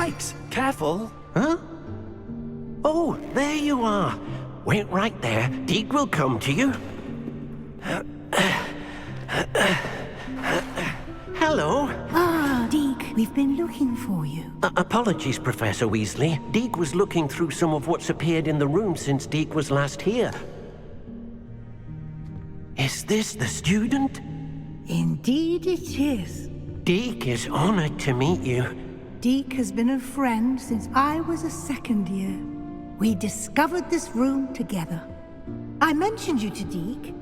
Yikes! Careful! Huh? Oh, there you are. Wait right there. Deke will come to you. Hello. Ah, Deke, we've been looking for you. Apologies, Professor Weasley. Deke was looking through some of what's appeared in the room since Deke was last here. Is this the student? Indeed it is. Deke is honored to meet you. Deke has been a friend since I was a second year. We discovered this room together. I mentioned you to Deke.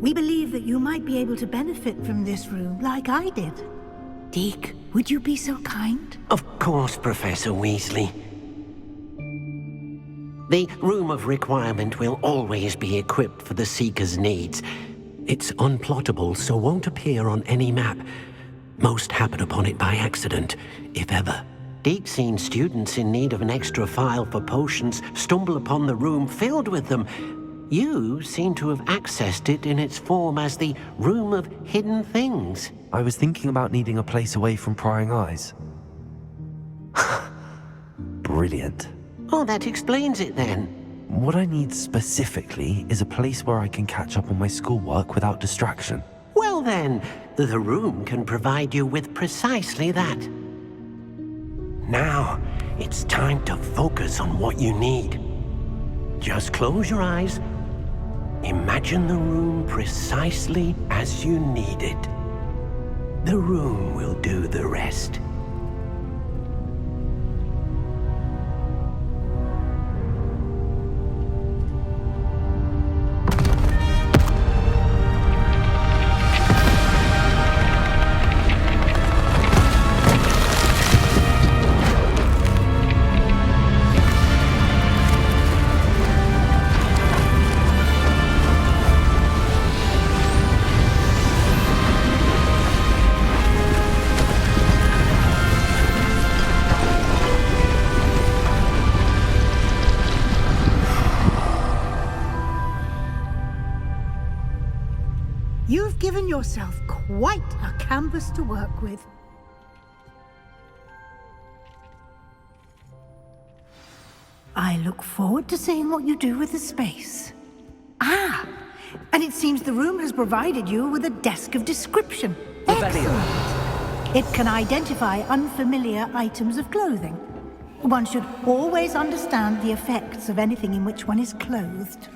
We believe that you might be able to benefit from this room like I did. Deke, would you be so kind? Of course, Professor Weasley. The Room of Requirement will always be equipped for the Seeker's needs. It's unplottable, so won't appear on any map. Most happen upon it by accident, if ever. Deke's seen students in need of an extra file for potions stumble upon the room filled with them. You seem to have accessed it in its form as the Room of Hidden Things. I was thinking about needing a place away from prying eyes. Brilliant. Oh, that explains it then. What I need specifically is a place where I can catch up on my schoolwork without distraction. Well then, the room can provide you with precisely that. Now, it's time to focus on what you need. Just close your eyes. Imagine the room precisely as you need it. The room will do the rest. You've given yourself quite a canvas to work with. I look forward to seeing what you do with the space. Ah, and it seems the room has provided you with a desk of description. Excellent. It can identify unfamiliar items of clothing. One should always understand the effects of anything in which one is clothed.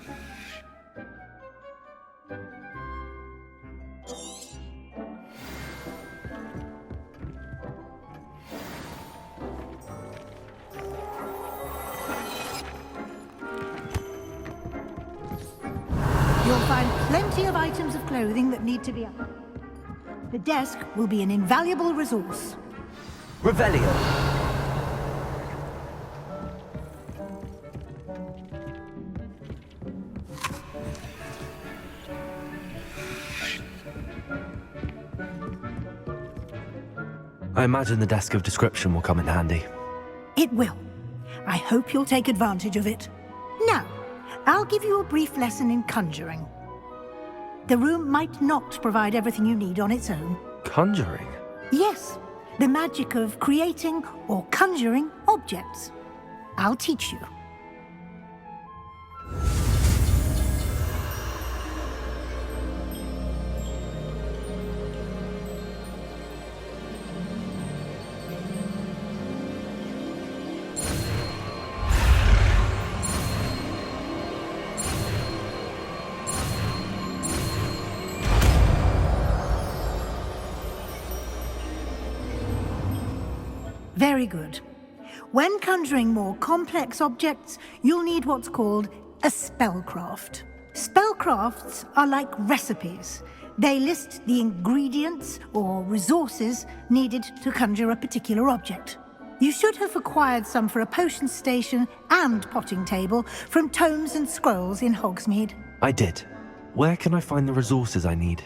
You'll find plenty of items of clothing that need to be up. The desk will be an invaluable resource. Revelio. I imagine the desk of description will come in handy. It will. I hope you'll take advantage of it. Now, I'll give you a brief lesson in conjuring. The room might not provide everything you need on its own. Conjuring? Yes, the magic of creating or conjuring objects. I'll teach you. Very good. When conjuring more complex objects, you'll need what's called a spellcraft. Spellcrafts are like recipes. They list the ingredients or resources needed to conjure a particular object. You should have acquired some for a potion station and potting table from tomes and scrolls in Hogsmeade. I did. Where can I find the resources I need?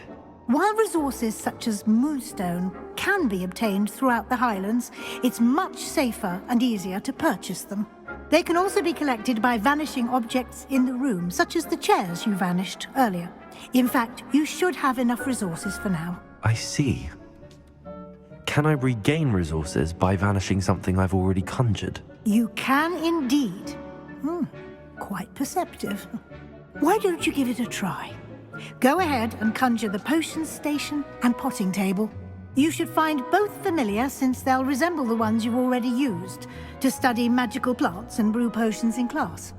While resources such as Moonstone can be obtained throughout the Highlands, it's much safer and easier to purchase them. They can also be collected by vanishing objects in the room, such as the chairs you vanished earlier. In fact, you should have enough resources for now. I see. Can I regain resources by vanishing something I've already conjured? You can indeed. Quite perceptive. Why don't you give it a try? Go ahead and conjure the potions station and potting table. You should find both familiar, since they'll resemble the ones you've already used to study magical plants and brew potions in class.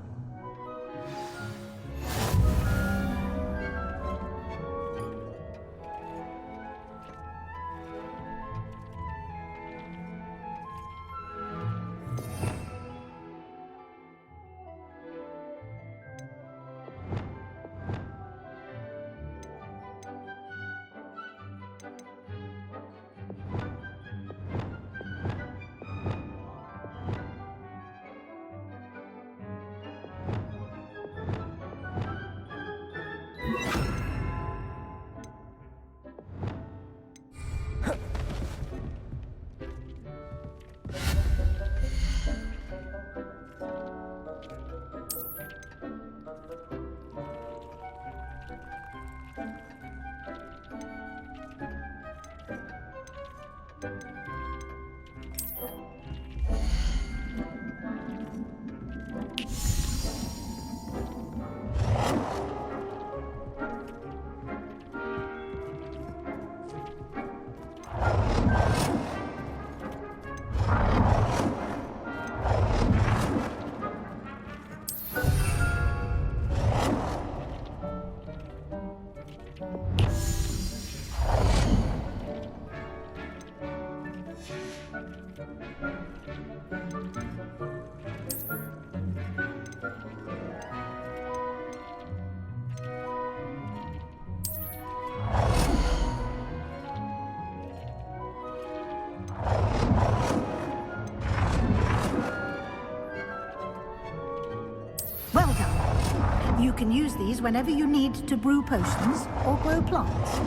Well done. You can use these whenever you need to brew potions or grow plants.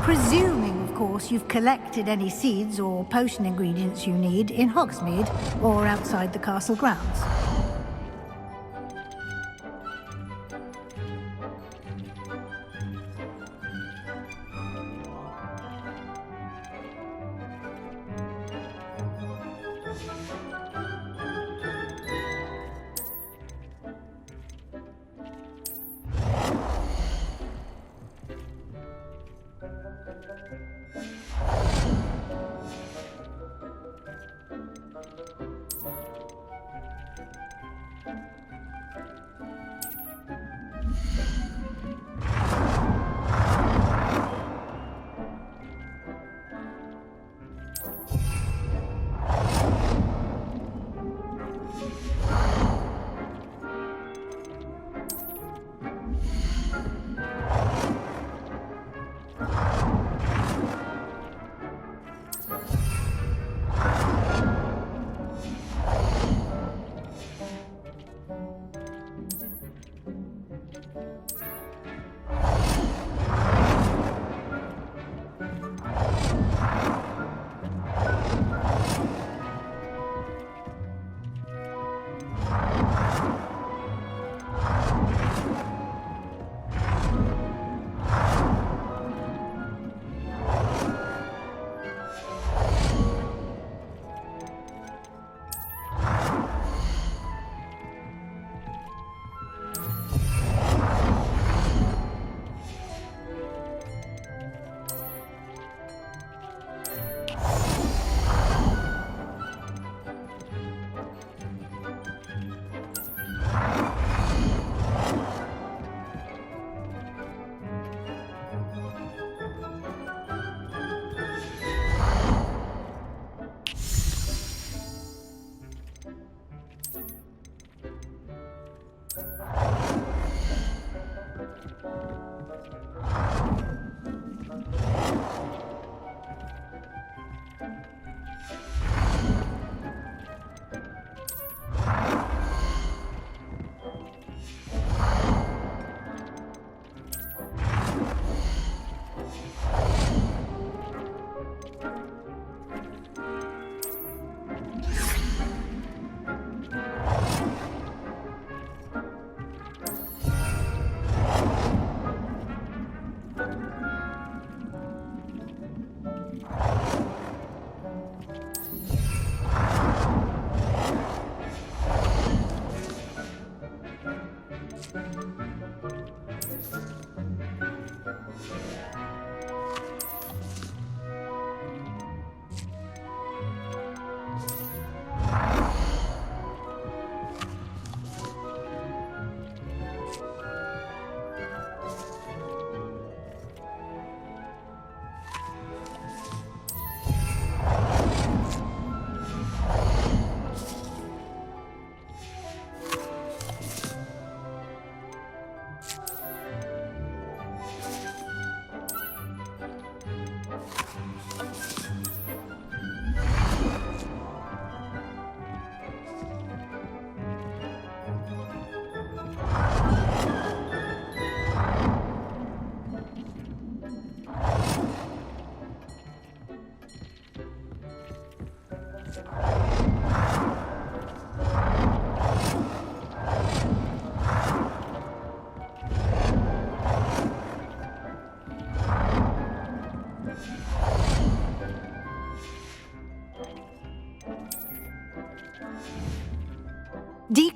Presuming, of course, you've collected any seeds or potion ingredients you need in Hogsmeade or outside the castle grounds.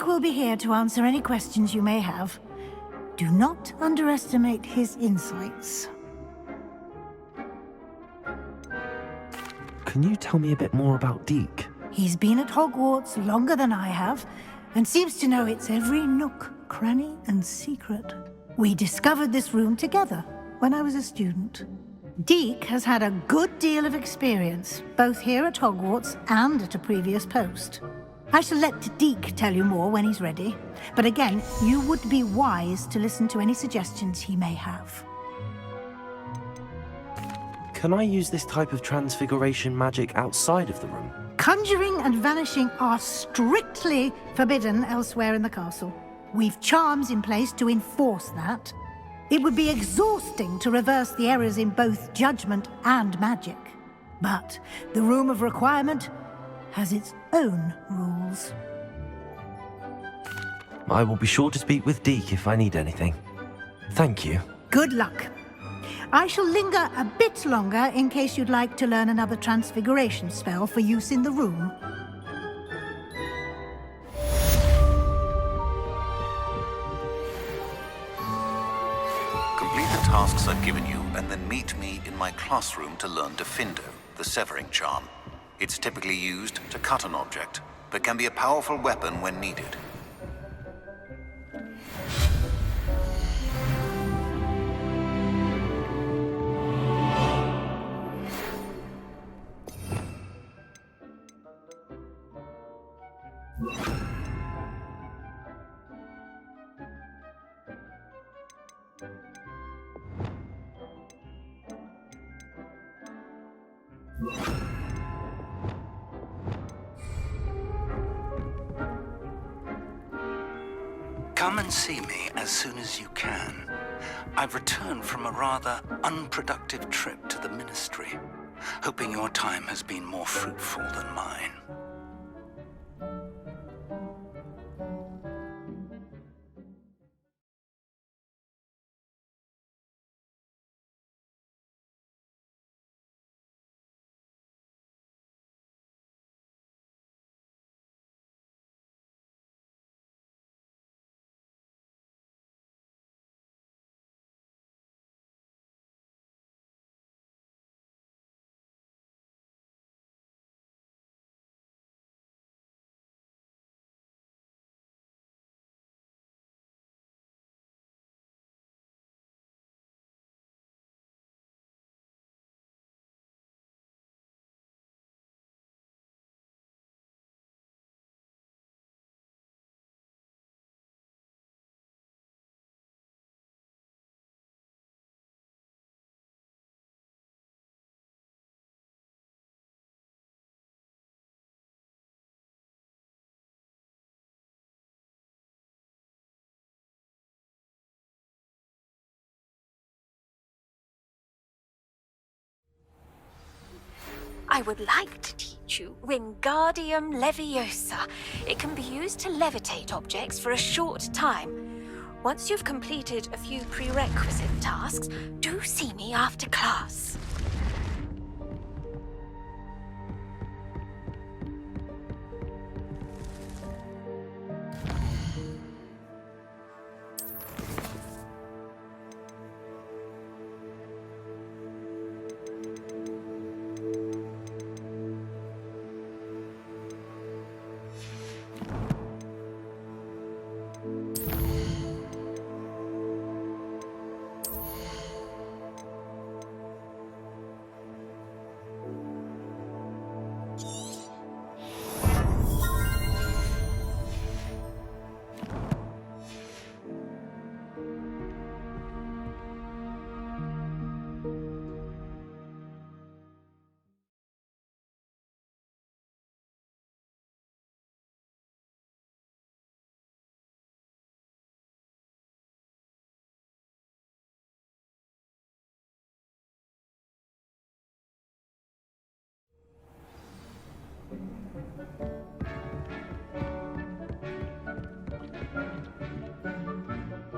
Deke will be here to answer any questions you may have. Do not underestimate his insights. Can you tell me a bit more about Deke? He's been at Hogwarts longer than I have, and seems to know its every nook, cranny, and secret. We discovered this room together when I was a student. Deke has had a good deal of experience, both here at Hogwarts and at a previous post. I shall let Deke tell you more when he's ready, but again, you would be wise to listen to any suggestions he may have. Can I use this type of transfiguration magic outside of the room? Conjuring and vanishing are strictly forbidden elsewhere in the castle. We've charms in place to enforce that. It would be exhausting to reverse the errors in both judgment and magic. But the Room of Requirement has its own rules. I will be sure to speak with Deke if I need anything. Thank you. Good luck. I shall linger a bit longer in case you'd like to learn another transfiguration spell for use in the room. Complete the tasks I've given you, and then meet me in my classroom to learn Defindo, the severing charm. It's typically used to cut an object, but can be a powerful weapon when needed. Come and see me as soon as you can. I've returned from a rather unproductive trip to the Ministry, hoping your time has been more fruitful than mine. I would like to teach you Wingardium Leviosa. It can be used to levitate objects for a short time. Once you've completed a few prerequisite tasks, do see me after class.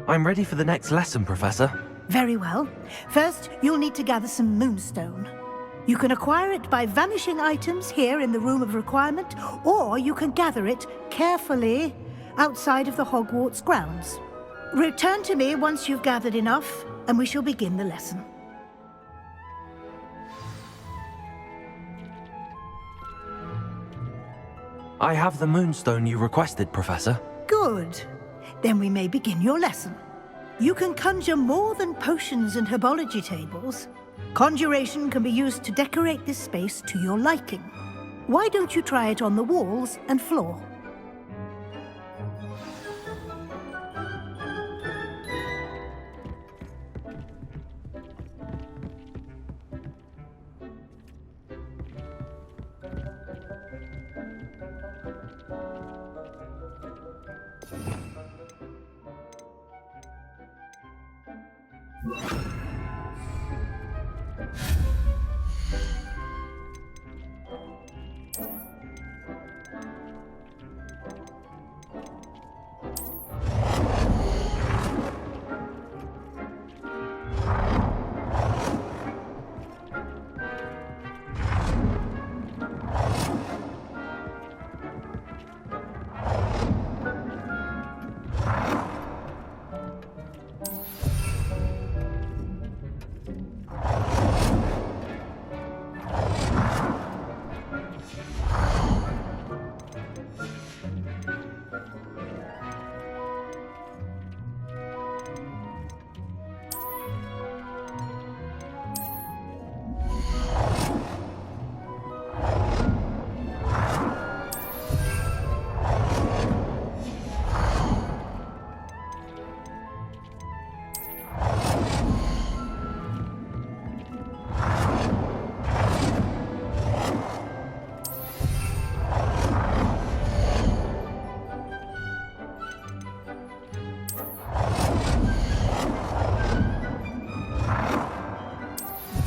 I'm ready for the next lesson, Professor. Very well. First, you'll need to gather some moonstone. You can acquire it by vanishing items here in the Room of Requirement, or you can gather it carefully outside of the Hogwarts grounds. Return to me once you've gathered enough, and we shall begin the lesson. I have the moonstone you requested, Professor. Good. Then we may begin your lesson. You can conjure more than potions and herbology tables. Conjuration can be used to decorate this space to your liking. Why don't you try it on the walls and floor?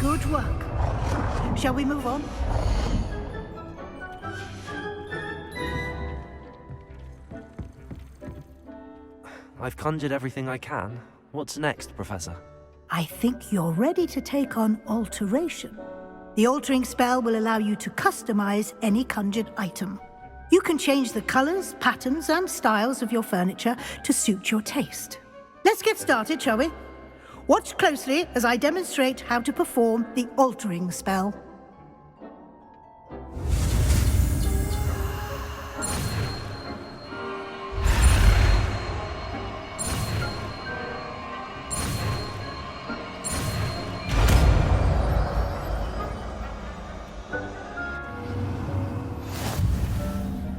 Good work. Shall we move on? I've conjured everything I can. What's next, Professor? I think you're ready to take on alteration. The altering spell will allow you to customize any conjured item. You can change the colors, patterns, and styles of your furniture to suit your taste. Let's get started, shall we? Watch closely as I demonstrate how to perform the altering spell.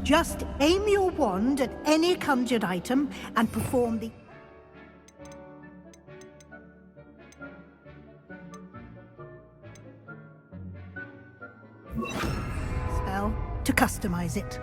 Just aim your wand at any conjured item and perform the spell to customize it.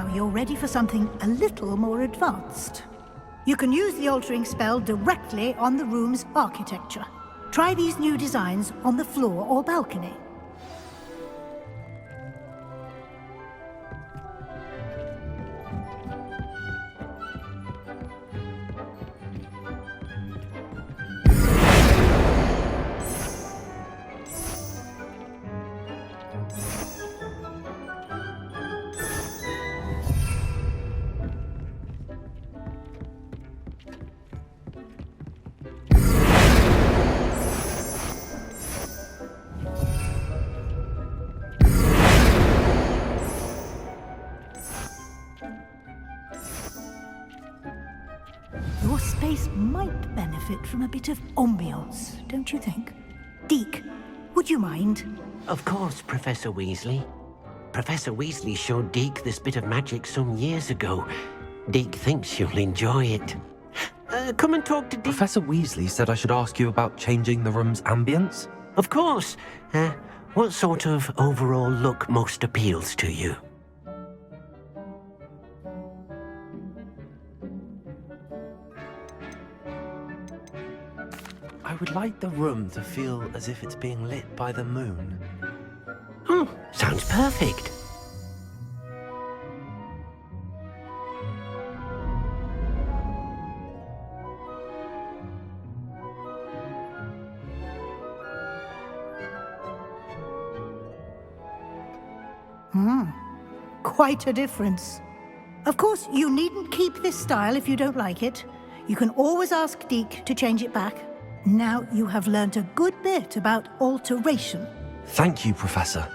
now you're ready for something a little more advanced. You can use the altering spell directly on the room's architecture. Try these new designs on the floor or balcony. Your space might benefit from a bit of ambiance, don't you think? Deke, would you mind? Of course, Professor Weasley. Professor Weasley showed Deke this bit of magic some years ago. Deke thinks you'll enjoy it. Come and talk to Deke. Professor Weasley said I should ask you about changing the room's ambience. Of course. What sort of overall look most appeals to you? I would like the room to feel as if it's being lit by the moon. Oh, sounds perfect. Quite a difference. Of course, you needn't keep this style if you don't like it. You can always ask Deke to change it back. Now you have learnt a good bit about alteration. Thank you, Professor.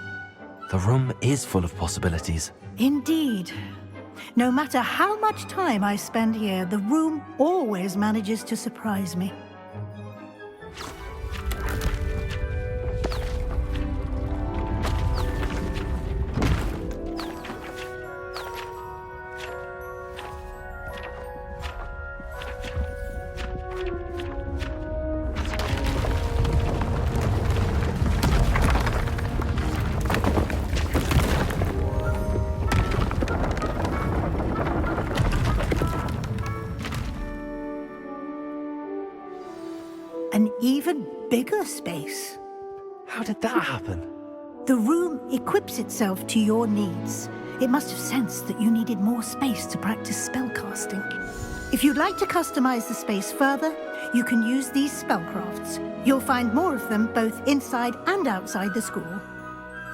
The room is full of possibilities. Indeed. No matter how much time I spend here, the room always manages to surprise me. An even bigger space. How did that happen? The room equips itself to your needs. It must have sensed that you needed more space to practice spellcasting. If you'd like to customize the space further, you can use these spellcrafts. You'll find more of them both inside and outside the school.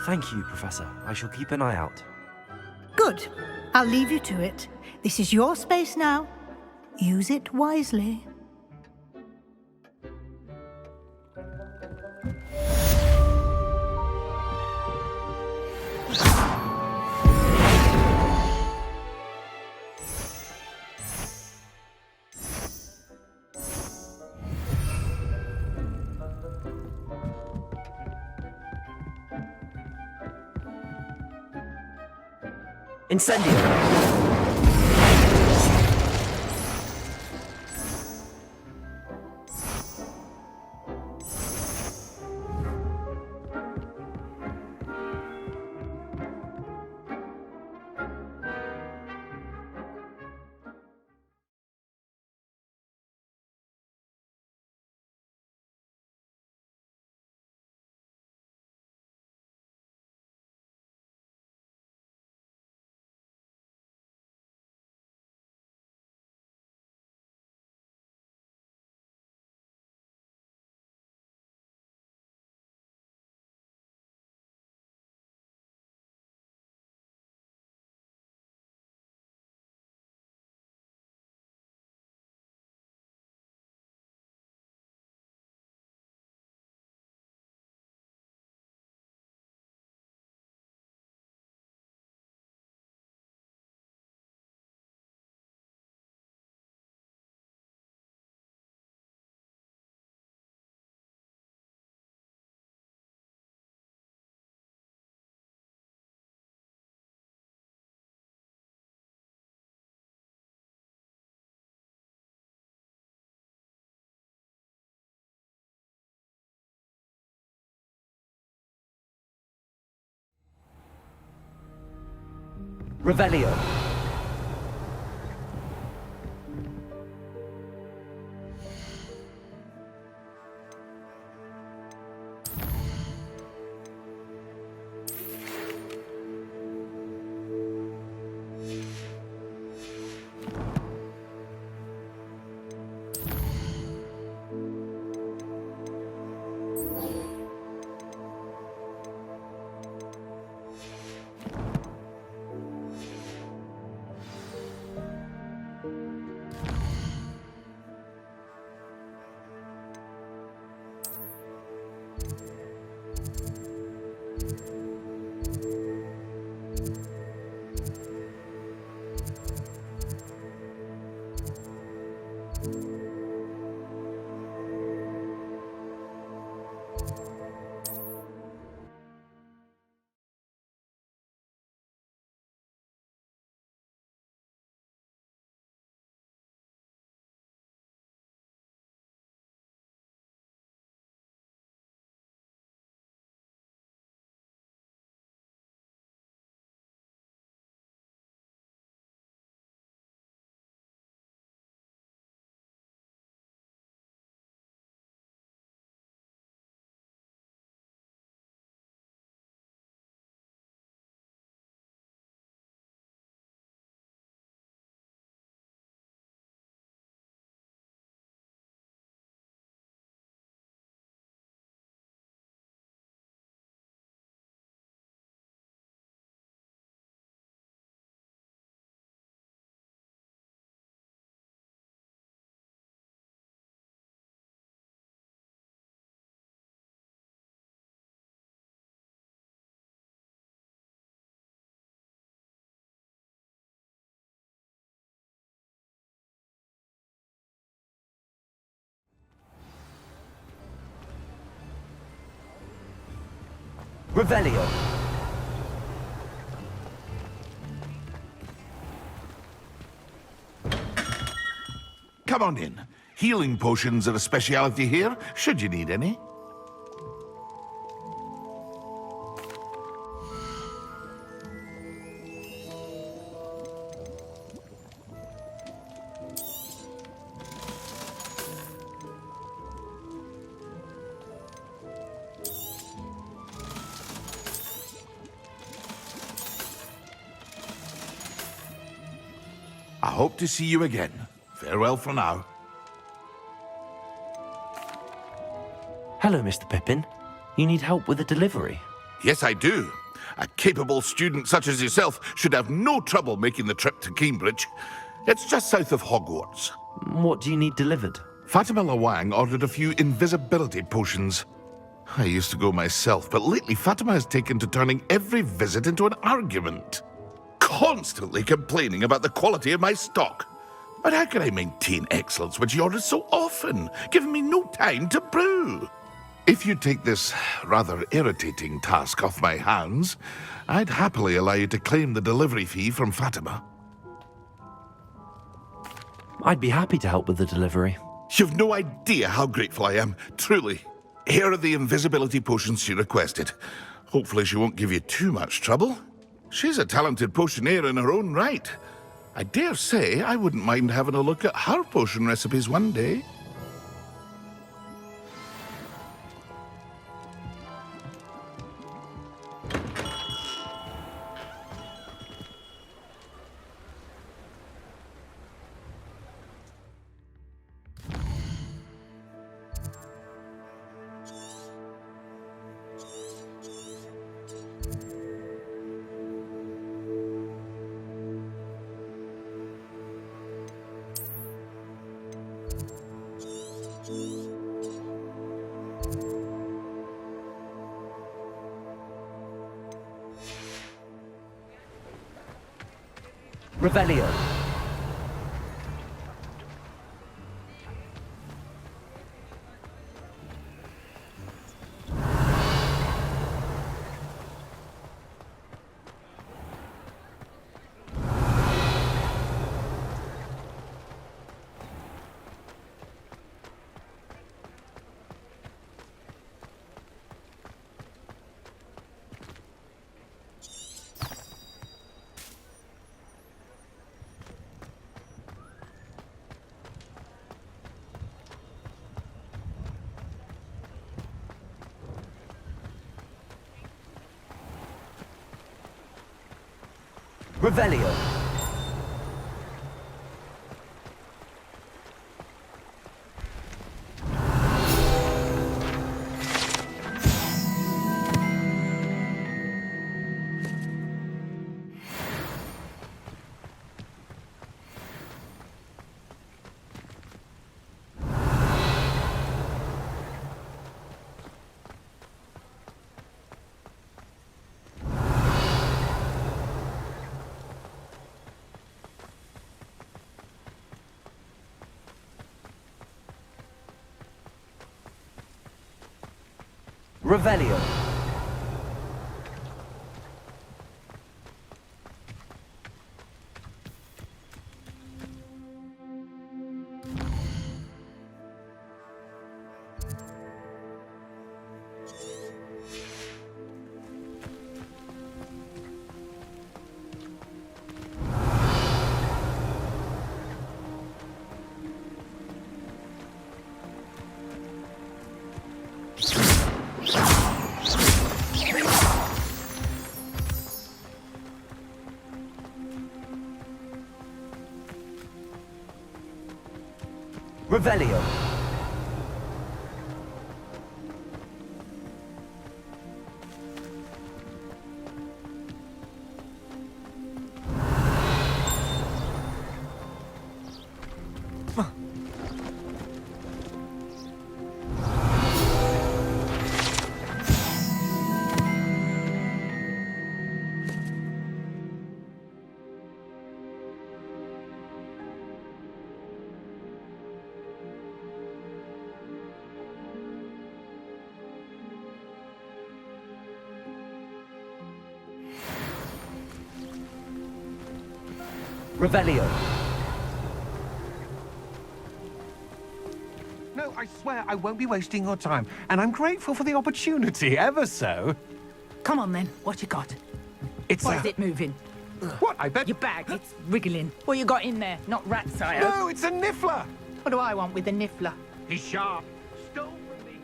Thank you, Professor. I shall keep an eye out. Good. I'll leave you to it. This is your space now. Use it wisely. Incendio! Revelio. Revelio. Come on in. Healing potions are a speciality here, should you need any. I hope to see you again. Farewell for now. Hello, Mr. Pippin. You need help with a delivery? Yes, I do. A capable student such as yourself should have no trouble making the trip to Cambridge. It's just south of Hogwarts. What do you need delivered? Fatima Lawang ordered a few invisibility potions. I used to go myself, but lately Fatima has taken to turning every visit into an argument. Constantly complaining about the quality of my stock. But how can I maintain excellence when she orders so often, giving me no time to brew? If you take this rather irritating task off my hands, I'd happily allow you to claim the delivery fee from Fatima. I'd be happy to help with the delivery. You've no idea how grateful I am, truly. Here are the invisibility potions she requested. Hopefully she won't give you too much trouble. She's a talented potioneer in her own right. I dare say I wouldn't mind having a look at her potion recipes one day. Revelio. Revelio. Revelio. Revelio. Revelio. No, I swear I won't be wasting your time, and I'm grateful for the opportunity, ever so. Come on then, what you got? It's Why is it moving? What, I bet... Your bag, it's wriggling. What you got in there? Not rat sire. No, it's a niffler! What do I want with a niffler? He's sharp. Stole from me.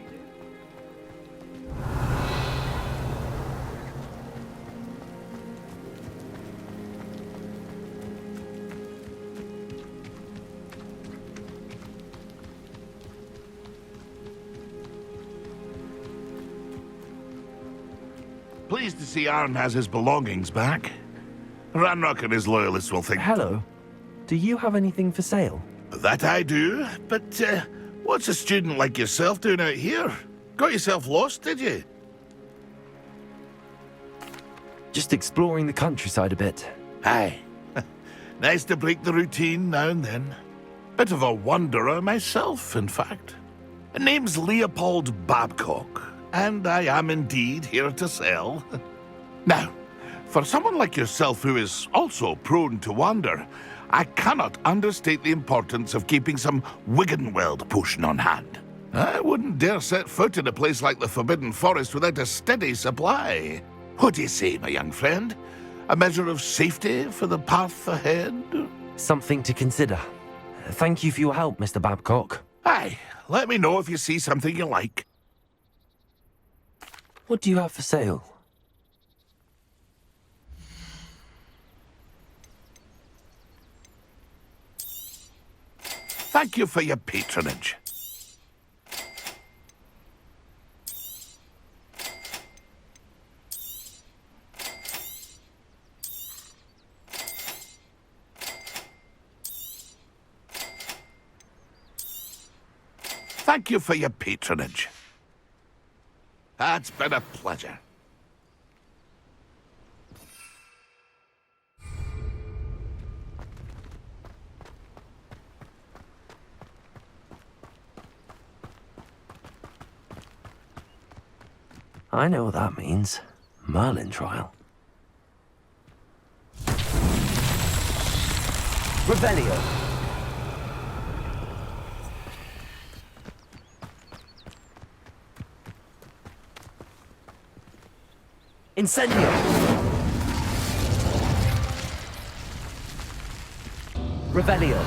Pleased to see Arn has his belongings back. Ranrock and his loyalists will think... Hello. Do you have anything for sale? That I do, but what's a student like yourself doing out here? Got yourself lost, did you? Just exploring the countryside a bit. Aye. Nice to break the routine now and then. Bit of a wanderer myself, in fact. Name's Leopold Babcock, and I am indeed here to sell. Now, for someone like yourself who is also prone to wander, I cannot understate the importance of keeping some Wiggenweld potion on hand. I wouldn't dare set foot in a place like the Forbidden Forest without a steady supply. What do you say, my young friend? A measure of safety for the path ahead? Something to consider. Thank you for your help, Mr. Babcock. Aye, let me know if you see something you like. What do you have for sale? Thank you for your patronage. Thank you for your patronage. It's been a pleasure. I know what that means. Merlin trial. Revelio. Incendio. Revelio.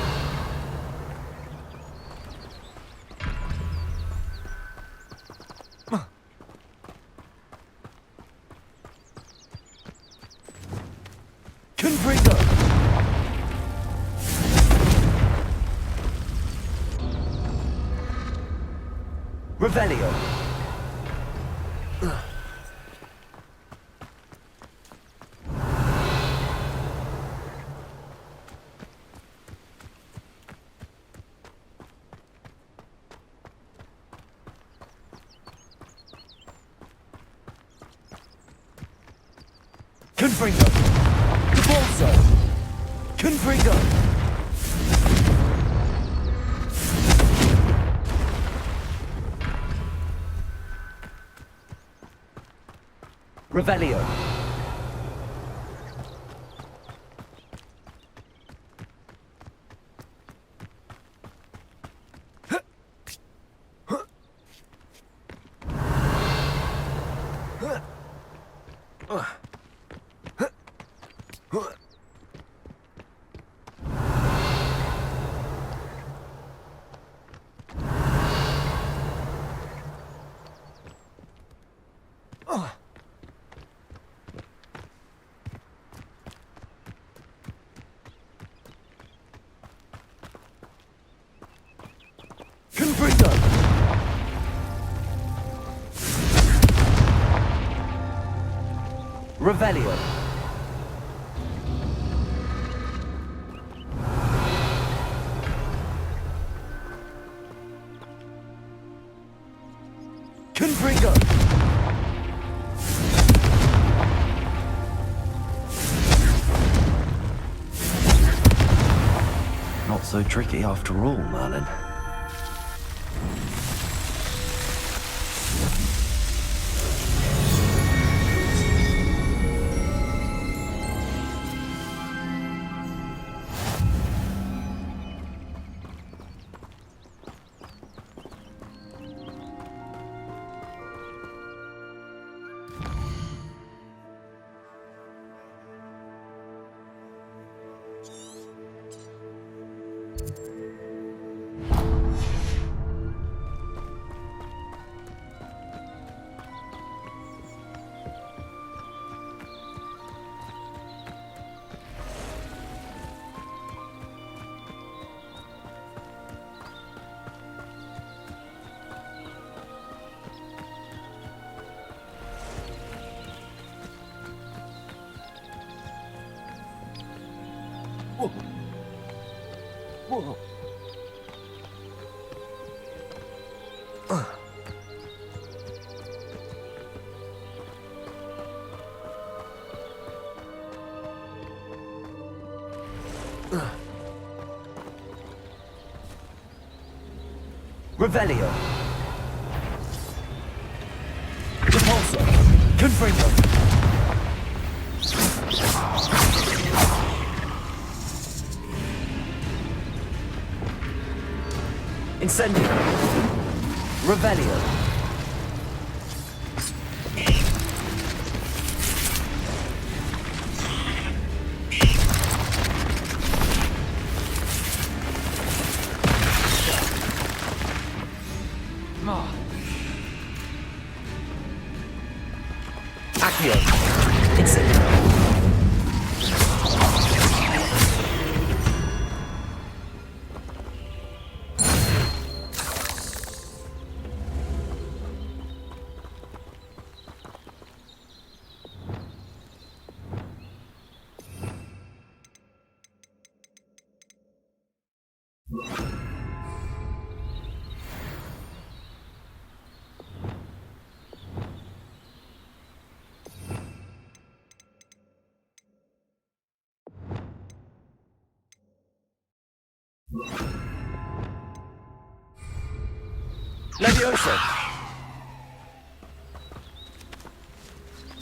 Confringo. Revelio. Confringo. Cabalso. Confringo. Revelio. Confringo. Revelio. Confringo. Not so tricky after all, Merlin. Revelio. Repulsor. Confringo. Incendio. Revelio. Accio. Incendio. Levioso.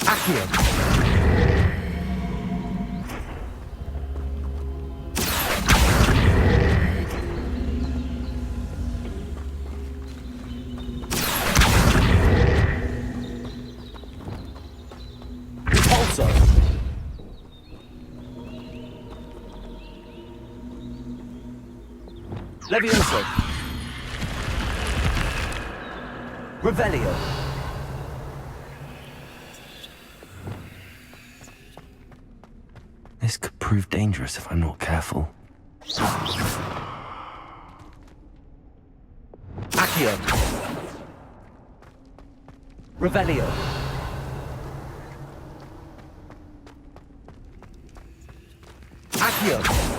Accio. Repulsor. Levioso. Revelio. This could prove dangerous if I'm not careful. Accio. Revelio. Accio.